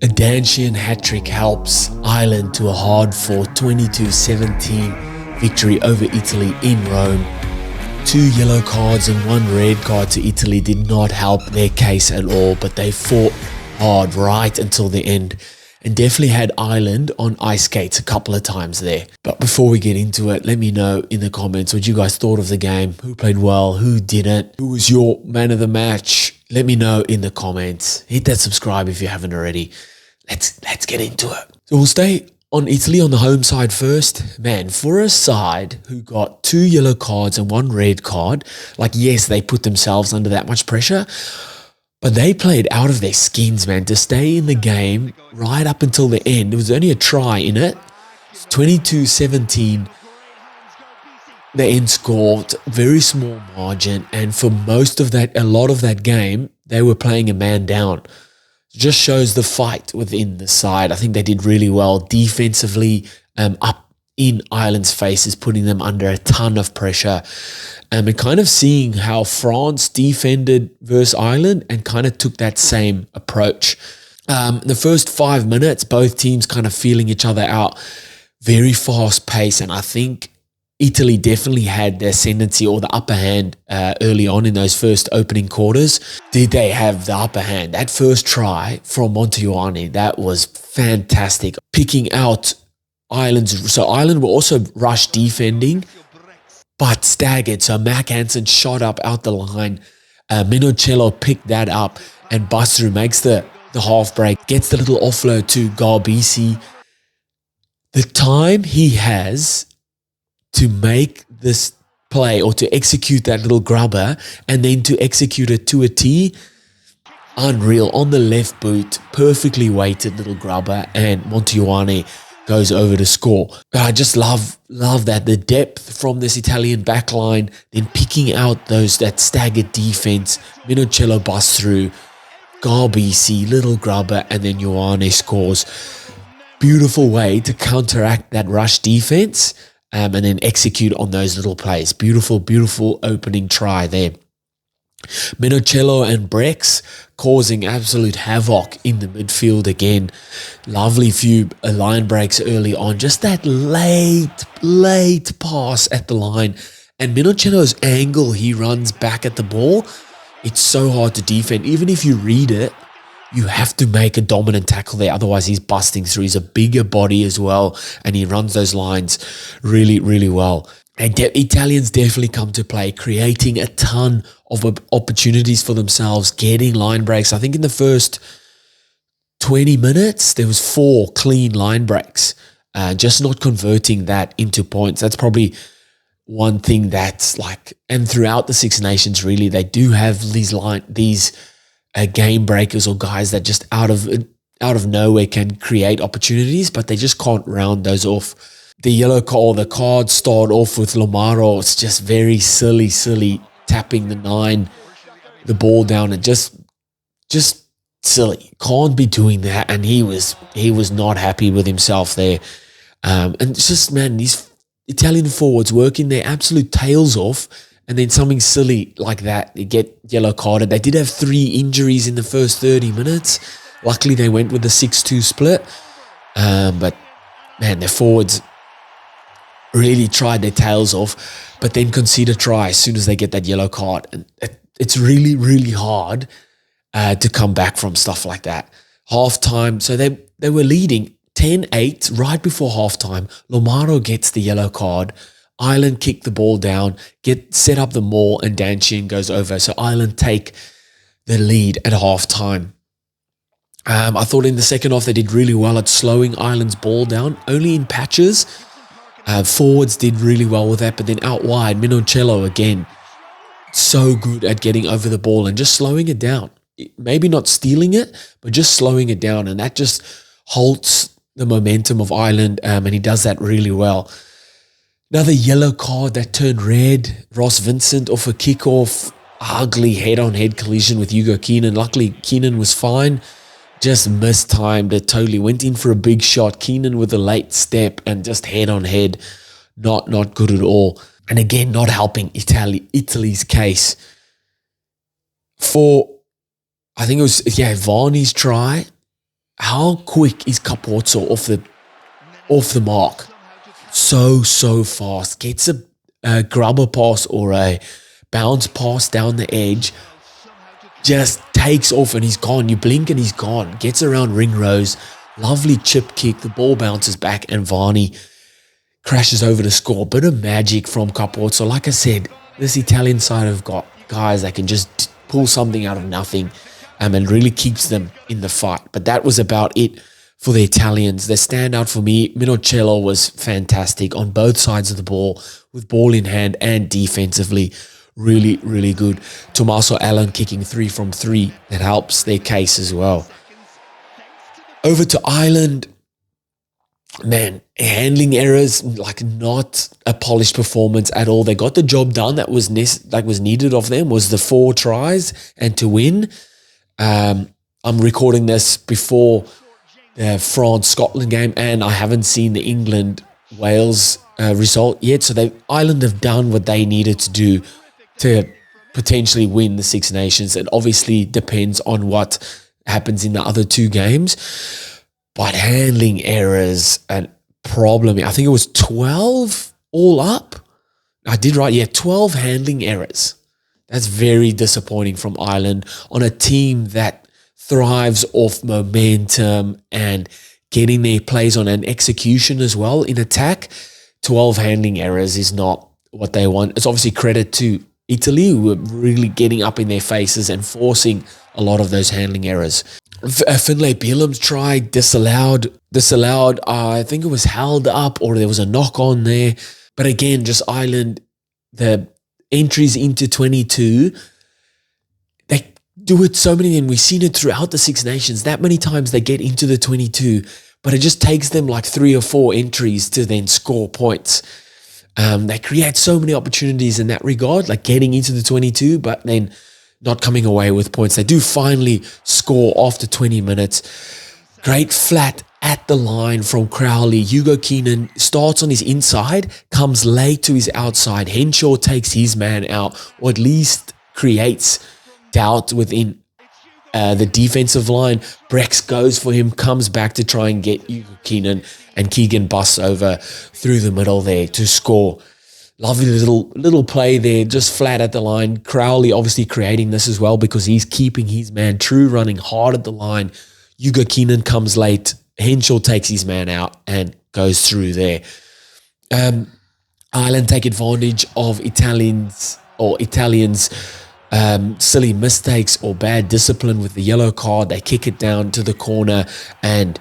A Danshian hat-trick helps Ireland to a hard-fought 22-17 victory over Italy in Rome. 2 yellow cards and 1 red card to Italy did not help their case at all, but they fought hard right until the end and definitely had Ireland on ice skates a couple of times there. But before we get into it, let me know in the comments what you guys thought of the game, who played well, who didn't, who was your man of the match. Let me know in the comments. Hit that subscribe if you haven't already. Let's get into it. So we'll stay on Italy on the home side first. Man, for a side who got 2 yellow cards and 1 red card, like yes, they put themselves under that much pressure, but they played out of their skins, man, to stay in the game right up until the end. There was only a try in it. 22-17. The end scored, very small margin, and for most of that, a lot of that game, they were playing a man down. Just shows the fight within the side. I think they did really well defensively, up in Ireland's faces, putting them under a ton of pressure. And kind of seeing how France defended versus Ireland and kind of took that same approach. The first 5 minutes, both teams kind of feeling each other out. Very fast pace, and I think Italy definitely had the ascendancy or the upper hand early on in those first opening quarters. Did they have the upper hand? That first try from Montejuani, that was fantastic. Picking out Ireland's... So Ireland were also rush defending, but staggered. So Mac Hansen shot up out the line. Minocello picked that up, and Basru makes the half break, gets the little offload to Garbisi. The time he has to make this play or to execute that little grubber and then to execute it to a T, unreal. On the left boot, perfectly weighted little grubber, and Montejuani goes over to score. I just love that, the depth from this Italian backline, then picking out that staggered defense. Minocello busts through, Garbisi, little grubber, and then Ioane scores. Beautiful way to counteract that rush defense. And then execute on those little plays. Beautiful, beautiful opening try there. Minocello and Brex causing absolute havoc in the midfield again. Lovely few line breaks early on. Just that late pass at the line. And Minocello's angle, he runs back at the ball. It's so hard to defend. Even if you read it, you have to make a dominant tackle there. Otherwise, he's busting through. He's a bigger body as well, and he runs those lines really, really well. And Italians definitely come to play, creating a ton of opportunities for themselves, getting line breaks. I think in the first 20 minutes, there was 4 clean line breaks, just not converting that into points. That's probably one thing that's like, and throughout the Six Nations, really, they do have these game breakers or guys that just out of nowhere can create opportunities, but they just can't round those off. The yellow card, the cards start off with Lomaro. It's just very silly, tapping the ball down, and just silly. Can't be doing that, and he was not happy with himself there. And it's just, man, these Italian forwards working their absolute tails off, and then something silly like that, they get yellow carded. They did have 3 injuries in the first 30 minutes. Luckily, they went with the 6-2 split. But, man, their forwards really tried their tails off, but then concede a try as soon as they get that yellow card. And it's really, really hard to come back from stuff like that. Halftime, so they were leading 10-8 right before halftime. Lomaro gets the yellow card. Ireland kick the ball down, set up the maul, and Danshian goes over. So Ireland take the lead at halftime. I thought in the second half they did really well at slowing Ireland's ball down, only in patches. Forwards did really well with that, but then out wide, Minocello again, so good at getting over the ball and just slowing it down. Maybe not stealing it, but just slowing it down, and that just halts the momentum of Ireland, and he does that really well. Another yellow card that turned red. Ross Vincent off a kickoff. Ugly head-on-head collision with Hugo Keenan. Luckily, Keenan was fine. Just mistimed it totally. Went in for a big shot. Keenan with a late step and just head-on-head. Not good at all. And again, not helping Italy's case. For, I think it was, Varney's try. how quick is Capozzo off the mark? So fast. Gets a grubber pass or a bounce pass down the edge. Just takes off and he's gone. You blink and he's gone. Gets around Ringrose. Lovely chip kick. The ball bounces back and Varney crashes over to score. Bit of magic from Capozzo. Like I said, this Italian side have got guys that can just pull something out of nothing and really keeps them in the fight. But that was about it for the Italians. The standout for me, Minocello, was fantastic on both sides of the ball, with ball in hand and defensively. Really, really good. Tommaso Allen kicking 3 from 3. That helps their case as well. Over to Ireland. Man, handling errors, like not a polished performance at all. They got the job done that was needed of them, was the 4 tries and to win. I'm recording this before the France-Scotland game, and I haven't seen the England-Wales result yet. So Ireland have done what they needed to do to potentially win the Six Nations. It obviously depends on what happens in the other 2 games. But handling errors and problem. I think it was 12 all up. I did right. Yeah, 12 handling errors. That's very disappointing from Ireland on a team that thrives off momentum and getting their plays on an execution as well in attack. 12 handling errors is not what they want. It's obviously credit to Italy, who were really getting up in their faces and forcing a lot of those handling errors. Finlay Beelham's try disallowed. I think it was held up or there was a knock on there. But again, just Ireland, the entries into 22, they do it so many, and we've seen it throughout the Six Nations. That many times they get into the 22, but it just takes them like 3 or 4 entries to then score points. They create so many opportunities in that regard, like getting into the 22, but then not coming away with points. They do finally score after 20 minutes. Great flat at the line from Crowley. Hugo Keenan starts on his inside, comes late to his outside. Henshaw takes his man out, or at least creates doubt within the defensive line. Brex goes for him, comes back to try and get Hugo Keenan, and Keegan busts over through the middle there to score. Lovely little play there, just flat at the line. Crowley obviously creating this as well because he's keeping his man true, running hard at the line. Hugo Keenan comes late. Henshaw takes his man out and goes through there. Ireland take advantage of Italians' silly mistakes or bad discipline with the yellow card. They kick it down to the corner, and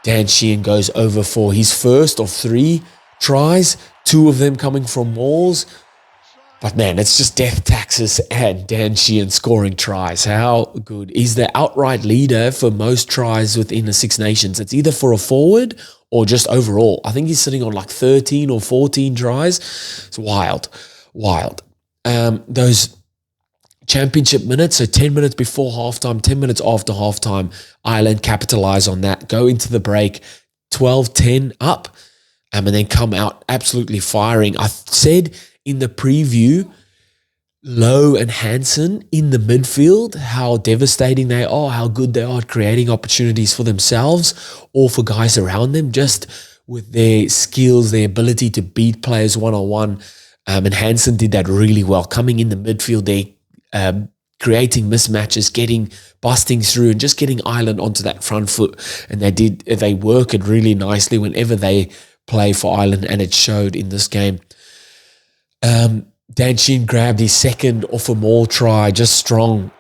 Dan Sheehan goes over for his first of 3 tries, 2 of them coming from mauls. But man, it's just death taxes and Dan Sheehan scoring tries. How good. He's the outright leader for most tries within the Six Nations. It's either for a forward or just overall. I think he's sitting on like 13 or 14 tries. It's wild. Those championship minutes, so 10 minutes before halftime, 10 minutes after halftime, Ireland capitalise on that, go into the break 12-10 up, and then come out absolutely firing. I said in the preview, Lowe and Hansen in the midfield, how devastating they are, how good they are at creating opportunities for themselves or for guys around them, just with their skills, their ability to beat players one-on-one. And Hansen did that really well, coming in the midfield there, creating mismatches, busting through and just getting Ireland onto that front foot. And they work it really nicely whenever they play for Ireland, and it showed in this game. Dan Sheehan grabbed his second off a maul try, just strong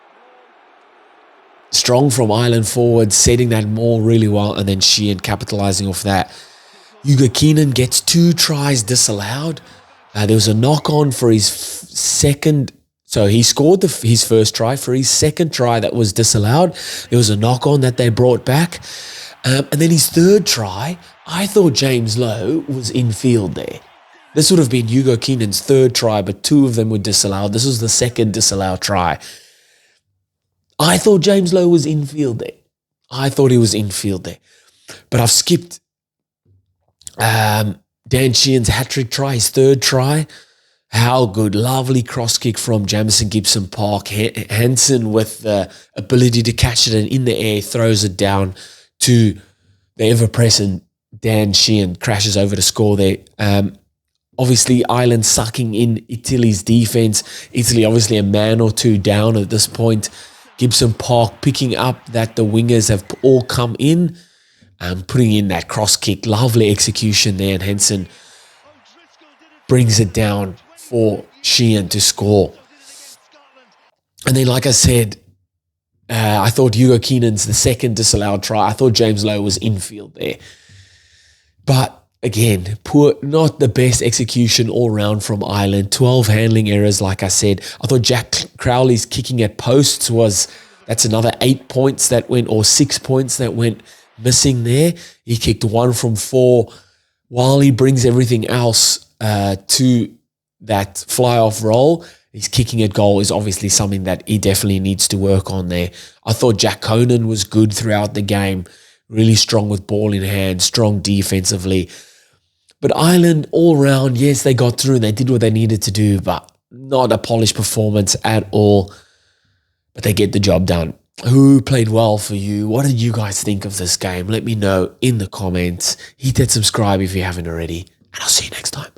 from Ireland forward, setting that maul really well, and then Sheehan capitalising off that. Hugo Keenan gets 2 tries disallowed. There was a knock-on for his second. So he scored his first try. For his second try that was disallowed, there was a knock-on that they brought back. And then his third try, I thought James Lowe was in field there. This would have been Hugo Keenan's third try, but 2 of them were disallowed. This was the second disallowed try. I thought James Lowe was in field there. I thought he was in field there. But I've skipped Dan Sheehan's hat-trick try, his third try. How good. Lovely cross kick from Jamison Gibson Park. Hansen with the ability to catch it and in the air throws it down to the ever-present Dan Sheehan crashes over to score there. Obviously, Ireland sucking in Italy's defense. Italy obviously a man or two down at this point. Gibson Park picking up that the wingers have all come in and putting in that cross kick. Lovely execution there, and Henson brings it down for Sheehan to score. And then, like I said, I thought Hugo Keenan's the second disallowed try. I thought James Lowe was infield there. But again, poor, not the best execution all round from Ireland. 12 handling errors, like I said. I thought Jack Crowley's kicking at posts that's another 8 points that went, or 6 points that went missing there. He kicked 1 from 4 while he brings everything else to that fly-off roll. His kicking at goal is obviously something that he definitely needs to work on there. I thought Jack Conan was good throughout the game. Really strong with ball in hand, strong defensively. But Ireland all round, yes, they got through and they did what they needed to do, but not a polished performance at all. But they get the job done. Who played well for you? What did you guys think of this game? Let me know in the comments. Hit that subscribe if you haven't already. And I'll see you next time.